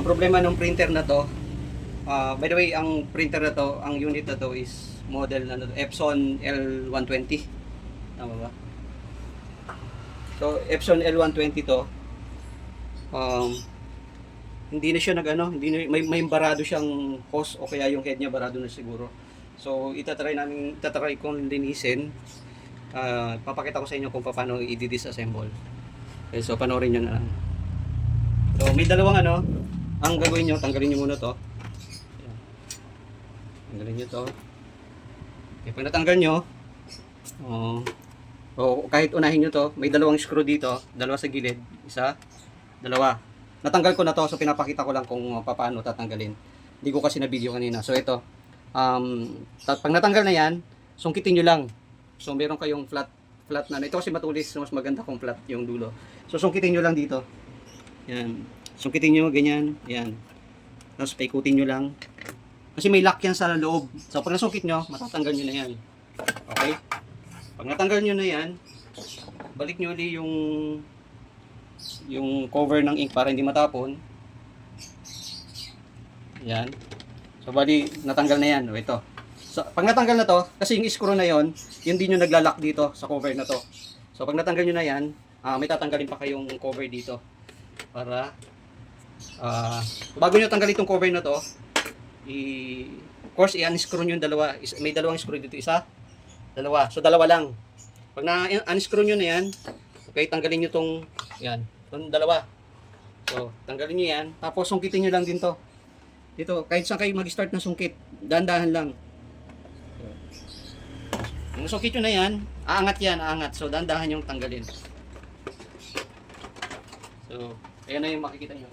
problema ng printer na to, by the way, ang printer na to, ang unit na to is model na Epson L120. Tama ba? So, Epson L120 to, hindi na siya nag-ano, hindi na, may barado siyang hose o kaya yung head niya barado na siguro. So, itatry kong linisin. Papakita ko sa inyo kung paano i-disassemble. Okay, so panoorin nyo na lang. So, may dalawang ano, ang gagawin nyo, tanggalin nyo muna to. Ayan. Tanggalin nyo to. Okay, pag natanggal nyo, o kahit unahin nyo to, may dalawang screw dito, dalawa sa gilid, isa, dalawa. Natanggal ko na to, so pinapakita ko lang kung paano tatanggalin. Hindi ko kasi na video kanina. So ito, pag natanggal na yan, sungkitin nyo lang. So meron kayong flat na, ito kasi matulis, mas maganda kung flat yung dulo. So sungkitin nyo lang dito. Yan. Sungkitin nyo, ganyan, yan. Tapos paikutin nyo lang. Kasi may lock yan sa loob. So pag nasungkit nyo, matatanggal nyo na yan. Okay? Pag natanggal nyo na yan, balik nyo ulit yung cover ng ink para hindi matapon. Yan. So bali, natanggal na yan. O, ito. So, pag natanggal na to, kasi yung screw na yon, yun din yung naglalak dito sa cover na to. So pag natanggal nyo na yan, may tatanggalin pa kayong cover dito. Para, bago nyo tanggalin itong cover na to, of course, i-unscrew nyo yung dalawa. May dalawang screw dito. Isa, dalawa. So dalawa lang. Pag na-unscrew nyo na yan, okay, tanggalin nyo itong, yan, itong dalawa. So, tanggalin nyo yan. Tapos, sungkitin nyo lang din to. Dito, kahit saan kayo mag-start ng sungkit, dahan-dahan lang. Kung nasungkit nyo na yan, aangat yan, aangat. So, dahan-dahan yung tanggalin. So, ayan na yung makikita nyo.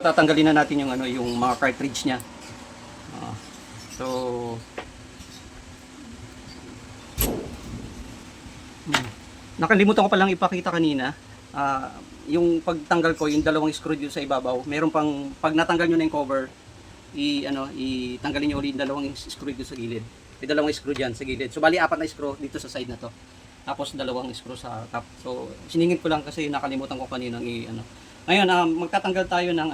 Tatanggalin na natin yung ano, yung mga cartridge niya. So nakalimutan ko palang ipakita kanina, yung pagtanggal ko, yung dalawang screw dito sa ibabaw, meron pang, pag natanggal nyo na yung cover, itanggalin nyo ulit yung dalawang screw dito sa gilid. May dalawang screw dyan sa gilid. So bali apat na screw dito sa side na to. Tapos dalawang screw sa top. So siningit ko lang kasi nakalimutan ko kanina Ngayon, magtatanggal tayo ng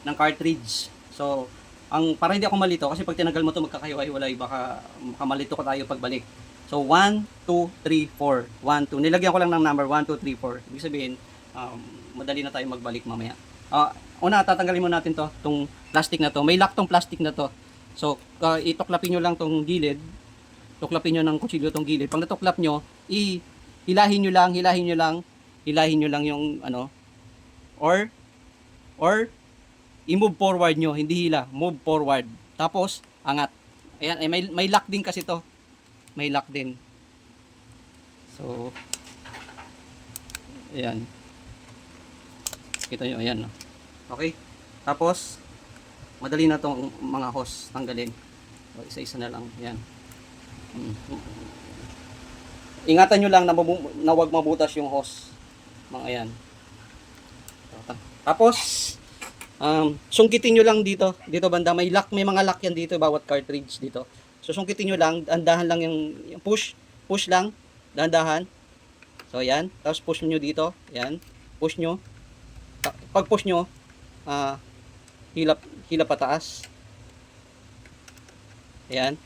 ng cartridge. So para hindi ako malito, kasi pag tinanggal mo ito magkakahiwa-hiwalay, baka malito ko tayo pagbalik. So 1, 2, 3, 4. 1, 2. Nilagyan ko lang ng number 1, 2, 3, 4. Ibig sabihin, madali na tayo magbalik mamaya. Una, tatanggalin mo natin itong plastic na to. May lock tong plastic na to. So ituklapin nyo lang tong gilid. Tuklapin nyo ng kutsilyo tong gilid. Pag natuklap nyo, hilahin nyo lang yung or i-move forward nyo, hindi hila, move forward. Tapos, angat. Ayan, may lock din kasi to. May lock din. So, ayan. Kita nyo, ayan. No? Okay. Tapos, madali na tong mga hose tanggalin. Isa-isa na lang. Ayan. Ingatan nyo lang na wag mabutas yung hose. Mga ayan. Tapos, sungkitin nyo lang dito banda, may mga lock yan dito, bawat cartridge dito. So sungkitin nyo lang, dahan lang yung push lang, dahan. So ayan, tapos push nyo dito, ayan, push nyo. Pag push nyo, hila pataas. Ayan.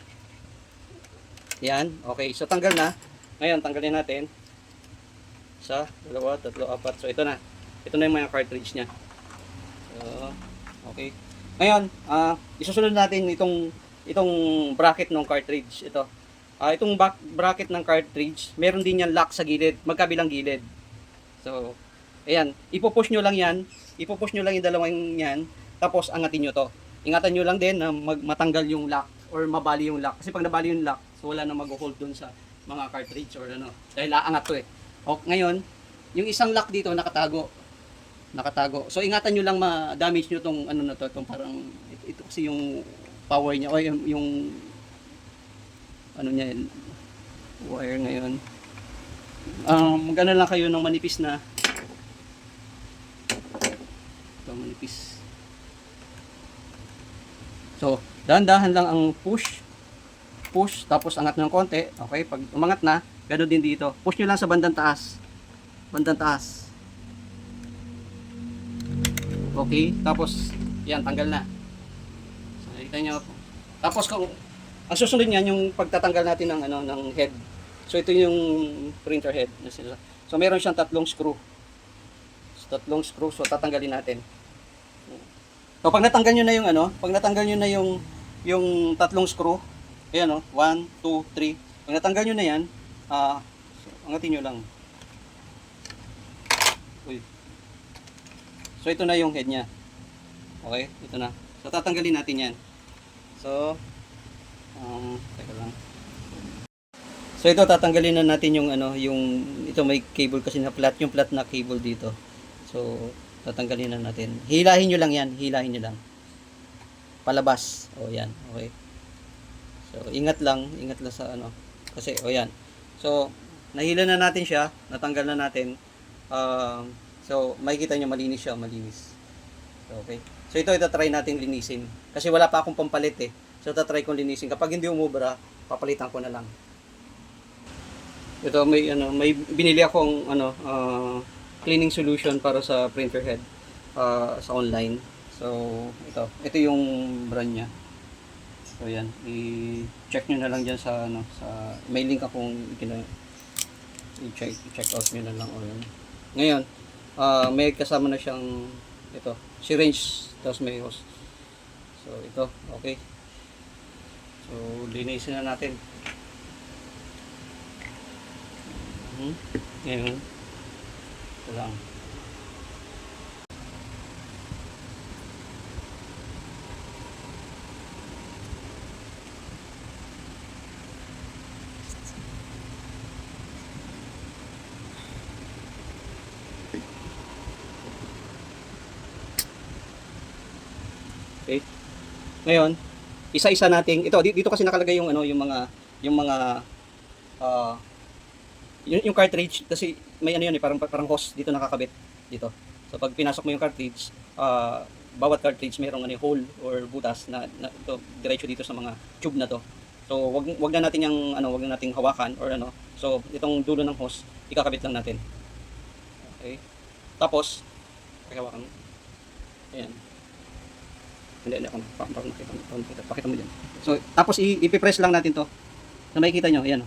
Ayan, okay, so tanggal na. Ngayon, tanggalin natin. Isa, dalawa, tatlo, apat. So ito na yung mga cartridge nya. Okay. Ngayon, isusunod natin itong bracket ng cartridge. Ito. Itong bracket ng cartridge, meron din yan lock sa gilid, magkabilang gilid. So, ayan, ipupush nyo lang yan. Ipupush nyo lang yung dalawang yan, tapos angatin nyo to. Ingatan nyo lang din na matanggal yung lock or mabali yung lock. Kasi pag nabali yung lock, so wala na mag-hold dun sa mga cartridge or dahil aangat to eh. O, ngayon, yung isang lock dito nakatago. So ingatan nyo lang ma-damage nyo tong itong parang ito kasi yung power niya o yung niya wire ngayon. Magana lang kayo ng manipis na ito, manipis. So dahan-dahan lang ang push tapos angat ng konti. Okay, pag umangat na, ganoon din dito. Push nyo lang sa bandang taas. bandang taas. Okay, tapos yan, tanggal na. So, nakita nyo. Tapos kung ang susunod niyan yung pagtatanggal natin ng ano ng head. So ito yung printer head na sila. So meron siyang tatlong screw. So tatanggalin natin. So pag natanggal niyo na yung ano, pag natanggal niyo na yung tatlong screw, ayan oh, 1 2 3. Pag natanggal niyo na yan, so, angatin niyo lang. Uy. So ito na yung head niya. Okay, ito na. So tatanggalin natin 'yan. So teka lang. So ito tatanggalin na natin yung ano, yung ito may cable kasi na flat, yung flat na cable dito. So tatanggalin na natin. Hilahin niyo lang 'yan, hilahin niyo lang. Palabas. O yan, okay. So ingat lang sa ano kasi o yan. So nahila na natin siya, natanggal na natin. So makikita niyo malinis siya, malinis. So, okay. So ito try natin linisin kasi wala pa akong pampalit eh. So try kong linisin. Kapag hindi umubra, papalitan ko na lang. Ito may ano, may binili akong ano cleaning solution para sa printer head sa online. So ito yung brand niya. So yan, i-check niyo na lang diyan sa ano sa may link akong i-check out niyo na lang o yun. Ngayon, may kasama na siyang ito, syringe tapos may hose. So ito, okay. So linisin na natin. Ngayon, ito lang. Okay. Ngayon, isa-isa nating ito dito kasi nakalagay yung ano yung mga yung cartridge kasi may ano yun eh parang hose dito nakakabit dito. So pag pinasok mo yung cartridge, bawat cartridge mayroong ano hole or butas na ito diretso dito sa mga tube na to. So wag na natin yung ano wag na nating hawakan or ano. So itong dulo ng hose ikakabit lang natin. Okay. Tapos hawakan. Ayan. Hindi ako pakita mo diyan. So tapos ipi-press lang natin to. Na makikita nyo, ayan.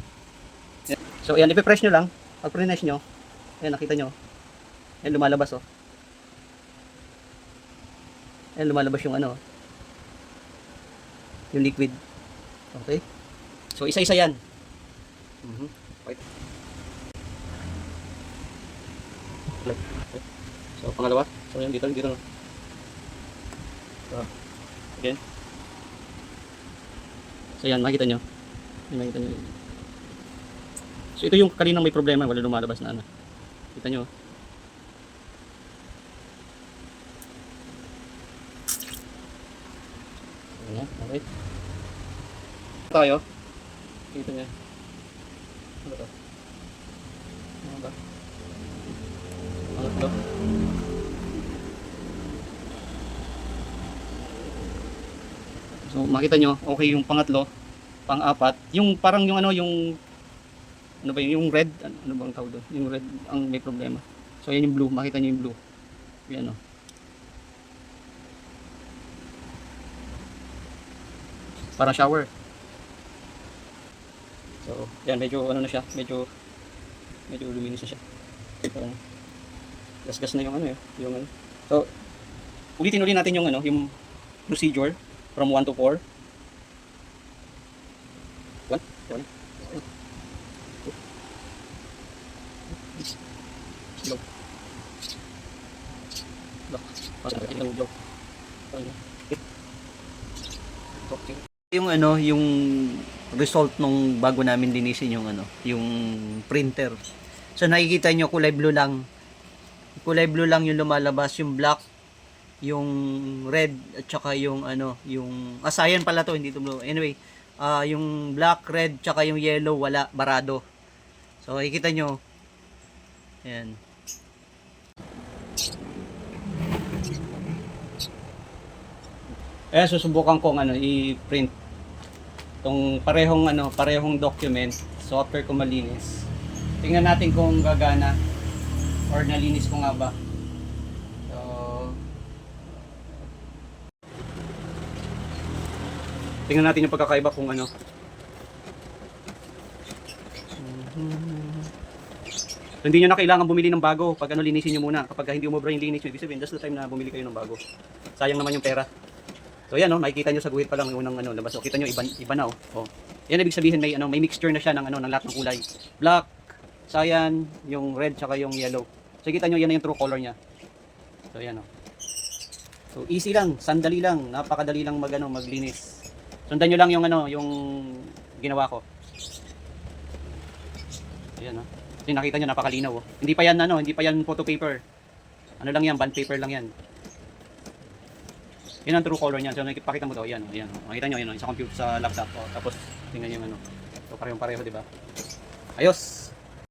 So ayan, ipi-press nyo lang. Pag press nyo, ayan, nakita nyo. Ayan, lumalabas oh. Ayan, lumalabas yung ano. Yung liquid. Okay. So isa-isa yan. Wait. So pangalawa. So ayan, dito. So, again. So yan, makita nyo. Makita nyo. So ito yung kaninang may problema, wala lumalabas na ano. Kita nyo. Ayan, okay. Tayo. Kita nyo. Ano to? Ano ba? Ano to? So makita nyo, okay yung pangatlo, pang-apat, yung parang yung ano yung ano ba yung red, ano bang tawag doon? Yung red ang may problema. So yan yung blue, makita nyo yung blue. Yan oh. Parang shower. So yan medyo ano na siya, medyo luminis na siya. Gas-gas na yung ano yung ano. So ulitin natin yung ano, yung procedure. From 1 to 4. 1. 1. Low. Low. Yung ano, yung result nung bago namin linisin yung ano, yung printer. So nakikita nyo kulay blue lang. Kulay blue lang yung lumalabas, yung black, yung red at saka yung ano, yung cyan pala to, hindi to blue. Anyway, yung black, red, tsaka yung yellow wala, barado. So makikita nyo. Ayan. Eh susubukan kong ano i-print tong parehong document, software ko malinis. Tingnan natin kung gagana. or nalinis ko nga ba. So, tingnan natin yung pagkakaiba kung ano. So, hindi nyo na kailangan bumili ng bago pag ano, linisin nyo muna. Kapag hindi umubra yung linis nyo, ibig sabihin, that's the time na bumili kayo ng bago. Sayang naman yung pera. So yan, makikita nyo sa guhit pa lang yung unang labas. So kita nyo, iba na oh. Yan ibig sabihin may mixture na siya ng ng lahat ng kulay. Black, cyan, yung red tsaka yung yellow. So kita nyo, yan na yung true color niya. So yan So easy lang, sandali lang, napakadali lang maglinis. Sundan nyo lang yung yung ginawa ko. Ayan Kasi nakita nyo, napakalinaw Hindi pa yan hindi pa yan photo paper. Ano lang yan, bond paper lang yan. Yan ang true color niya. So nakikita mo to, ayan Makita nyo, sa computer, sa laptop. Tapos tingnan nyo yung So parehong-pareho, di ba? Ayos.